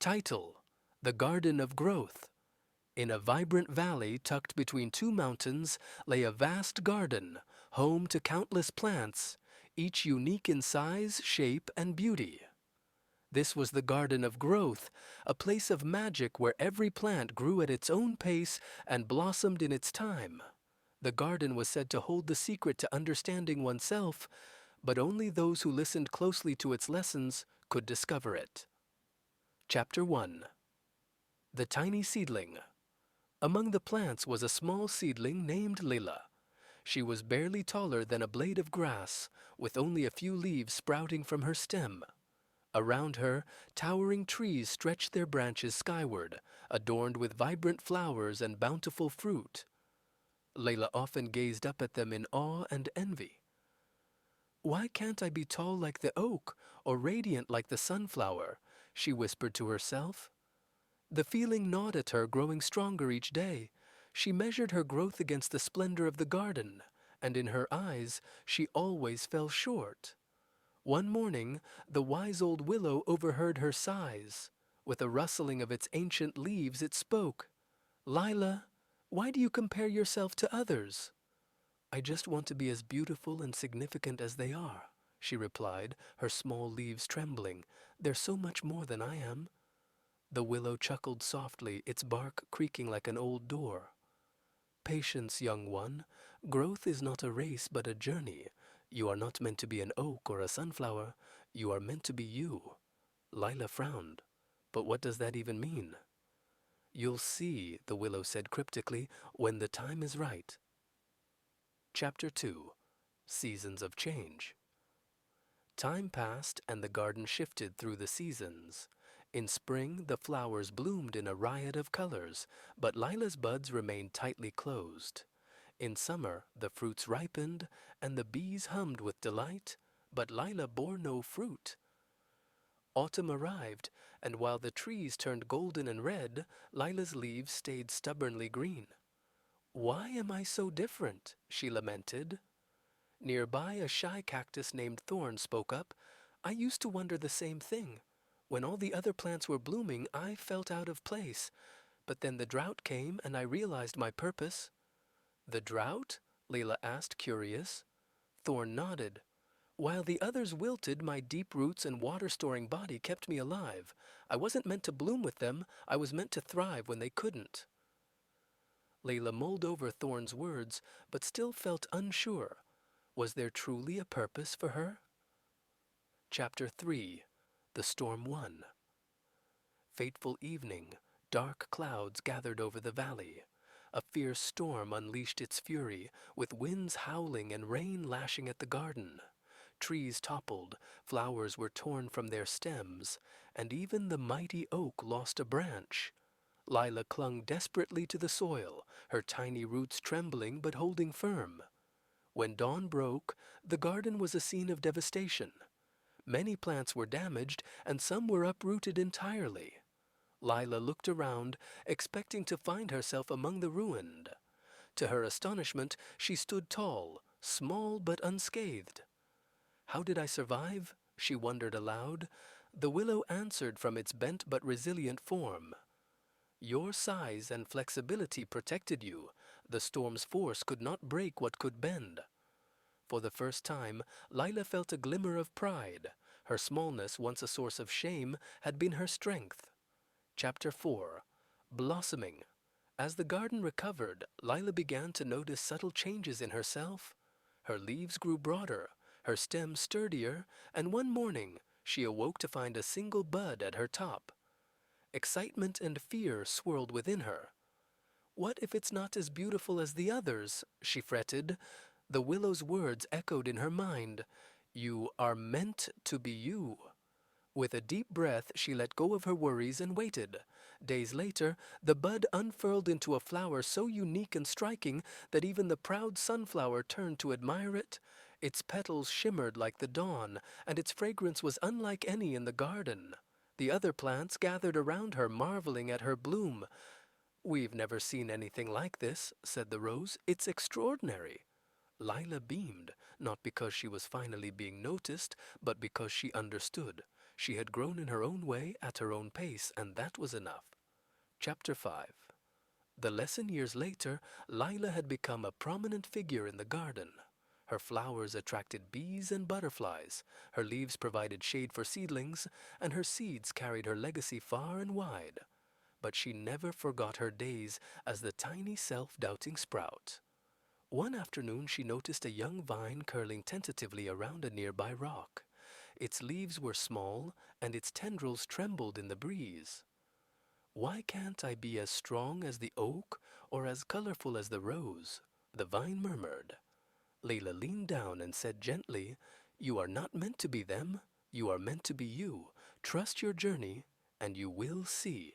Title: The Garden of Growth. In a vibrant valley tucked between two mountains lay a vast garden, home to countless plants, each unique in size, shape, and beauty. This was the Garden of Growth, a place of magic where every plant grew at its own pace and blossomed in its time. The garden was said to hold the secret to understanding oneself, but only those who listened closely to its lessons could discover it. Chapter 1. The Tiny Seedling. Among the plants was a small seedling named Liala. She was barely taller than a blade of grass, with only a few leaves sprouting from her stem. Around her, towering trees stretched their branches skyward, adorned with vibrant flowers and bountiful fruit. Liala often gazed up at them in awe and envy. "Why can't I be tall like the oak, or radiant like the sunflower?" she whispered to herself. The feeling gnawed at her, growing stronger each day. She measured her growth against the splendor of the garden, and in her eyes she always fell short. One morning, the wise old willow overheard her sighs. With a rustling of its ancient leaves, it spoke. "Liala, why do you compare yourself to others?" "I just want to be as beautiful and significant as they are," she replied, her small leaves trembling. "They're so much more than I am." The willow chuckled softly, its bark creaking like an old door. "Patience, young one. Growth is not a race but a journey. You are not meant to be an oak or a sunflower. You are meant to be you." Liala frowned. "But what does that even mean?" "You'll see," the willow said cryptically, "when the time is right." Chapter 2. Seasons of Change. Time passed and the garden shifted through the seasons. In spring, the flowers bloomed in a riot of colors, but Lila's buds remained tightly closed. In summer, the fruits ripened and the bees hummed with delight, but Lila bore no fruit. Autumn arrived, and while the trees turned golden and red, Lila's leaves stayed stubbornly green. "Why am I so different?" she lamented. Nearby, a shy cactus named Thorn spoke up. "I used to wonder the same thing. When all the other plants were blooming, I felt out of place. But then the drought came, and I realized my purpose." "The drought?" Liala asked, curious. Thorn nodded. "While the others wilted, my deep roots and water-storing body kept me alive. I wasn't meant to bloom with them. I was meant to thrive when they couldn't." Liala mulled over Thorn's words, but still felt unsure. Was there truly a purpose for her? Chapter 3. The Storm Won. Fateful evening. Dark clouds gathered over the valley. A fierce storm unleashed its fury, with winds howling and rain lashing at the garden. Trees toppled, flowers were torn from their stems, and even the mighty oak lost a branch. Liala clung desperately to the soil, her tiny roots trembling but holding firm. When dawn broke, the garden was a scene of devastation. Many plants were damaged, and some were uprooted entirely. Liala looked around, expecting to find herself among the ruined. To her astonishment, she stood tall, small but unscathed. "How did I survive?" she wondered aloud. The willow answered from its bent but resilient form. "Your size and flexibility protected you. The storm's force could not break what could bend." For the first time, Liala felt a glimmer of pride. Her smallness, once a source of shame, had been her strength. Chapter 4. Blossoming. As the garden recovered, Liala began to notice subtle changes in herself. Her leaves grew broader, her stems sturdier, and one morning she awoke to find a single bud at her top. Excitement and fear swirled within her. "What if it's not as beautiful as the others?" she fretted. The willow's words echoed in her mind. "You are meant to be you." With a deep breath, she let go of her worries and waited. Days later, the bud unfurled into a flower so unique and striking that even the proud sunflower turned to admire it. Its petals shimmered like the dawn, and its fragrance was unlike any in the garden. The other plants gathered around her, marveling at her bloom. "We've never seen anything like this," said the rose. "It's extraordinary." Liala beamed, not because she was finally being noticed, but because she understood. She had grown in her own way at her own pace, and that was enough. Chapter 5. The lesson years later, Liala had become a prominent figure in the garden. Her flowers attracted bees and butterflies, her leaves provided shade for seedlings, and her seeds carried her legacy far and wide. But she never forgot her days as the tiny self-doubting sprout. One afternoon she noticed a young vine curling tentatively around a nearby rock. Its leaves were small, and its tendrils trembled in the breeze. "Why can't I be as strong as the oak or as colorful as the rose?" the vine murmured. Layla leaned down and said gently, "You are not meant to be them. You are meant to be you. Trust your journey, and you will see."